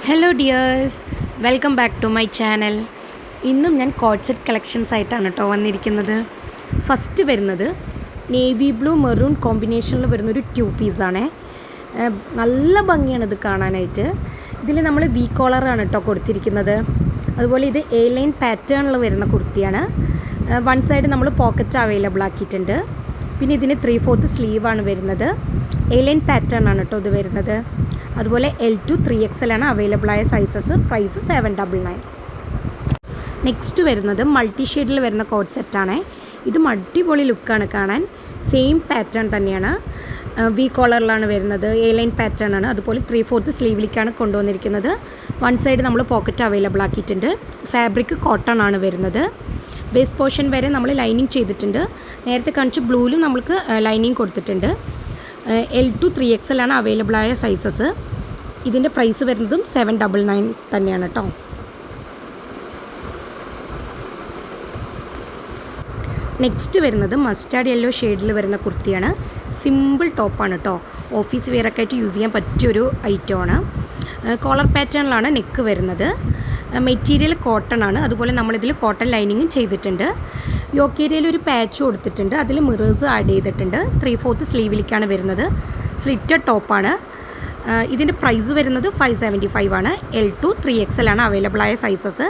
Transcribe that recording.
Hello dears, welcome back to my channel. ഇന്നും ഞാൻ code set collections ആയിട്ടാണ് കേട്ടോ വന്നിരിക്കുന്നത്. ഫസ്റ്റ് വരുന്നത് നേവി ബ്ലൂ മെറൂൺ കോമ്പിനേഷനിൽ വരുന്നൊരു 2 പീസാണേ. നല്ല ഭംഗിയാണ് ഇത് കാണാനായിട്ട്. ഇതിൽ നമ്മൾ വി കോളറാണ് കേട്ടോ കൊടുത്തിരിക്കുന്നത്. അതുപോലെ ഇത് എ ലൈൻ പാറ്റേണിൽ വരുന്ന കുർത്തിയാണ്. വൺ സൈഡ് നമ്മൾ പോക്കറ്റ് അവൈലബിൾ ആക്കിയിട്ടുണ്ട്. പിന്നെ ഇതിന് 3/4 സ്ലീവാണ് വരുന്നത്. എ ലൈൻ പാറ്റേൺ ആണ് കേട്ടോ ഇത് വരുന്നത്. അതുപോലെ L2 3XL ആണ് അവൈലബിൾ ആയ സൈസസ്. പ്രൈസ് 799. നെക്സ്റ്റ് വരുന്നത് മൾട്ടി ഷെയ്ഡിൽ വരുന്ന കോഡ് സെറ്റാണ്. ഇതും അടിപൊളി ലുക്കാണ് കാണാൻ. സെയിം പാറ്റേൺ തന്നെയാണ്. വി കോളറിലാണ് വരുന്നത്. എ ലൈൻ പാറ്റേൺ ആണ്. അതുപോലെ 3/4 സ്ലീവിലേക്കാണ് കൊണ്ടുവന്നിരിക്കുന്നത്. വൺ സൈഡ് നമ്മൾ പോക്കറ്റ് അവൈലബിൾ ആക്കിയിട്ടുണ്ട്. ഫാബ്രിക് കോട്ടൺ ആണ് വരുന്നത്. ബേസ് പോർഷൻ വരെ നമ്മൾ ലൈനിങ് ചെയ്തിട്ടുണ്ട്. നേരത്തെ കാണിച്ച ബ്ലൂവിലും നമ്മൾക്ക് ലൈനിങ് കൊടുത്തിട്ടുണ്ട്. L2 3XL ആണ് അവൈലബിൾ ആയ സൈസസ്. ഇതിൻ്റെ പ്രൈസ് വരുന്നതും 799 തന്നെയാണ് കേട്ടോ. നെക്സ്റ്റ് വരുന്നത് മസ്റ്റാർഡ് യെല്ലോ ഷെയ്ഡിൽ വരുന്ന കുർത്തിയാണ്. സിമ്പിൾ ടോപ്പാണ് കേട്ടോ. ഓഫീസ് വെയറൊക്കെ ആയിട്ട് യൂസ് ചെയ്യാൻ പറ്റിയൊരു ഐറ്റമാണ്. കോളർ പാറ്റേണിലാണ് നെക്ക് വരുന്നത്. മെറ്റീരിയൽ കോട്ടൺ ആണ്. അതുപോലെ നമ്മളിതിൽ കോട്ടൺ ലൈനിങ്ങും ചെയ്തിട്ടുണ്ട്. യോക്ക് ഏരിയയിൽ ഒരു പാച്ച് കൊടുത്തിട്ടുണ്ട്. അതിൽ മിറേഴ്സ് ആഡ് ചെയ്തിട്ടുണ്ട്. 3/4 സ്ലീവിലേക്കാണ് വരുന്നത്. സ്ലിറ്റഡ് ടോപ്പാണ്. ഇതിൻ്റെ പ്രൈസ് വരുന്നത് 575 ആണ്. L2 3XL ആണ് അവൈലബിൾ ആയ സൈസസ്.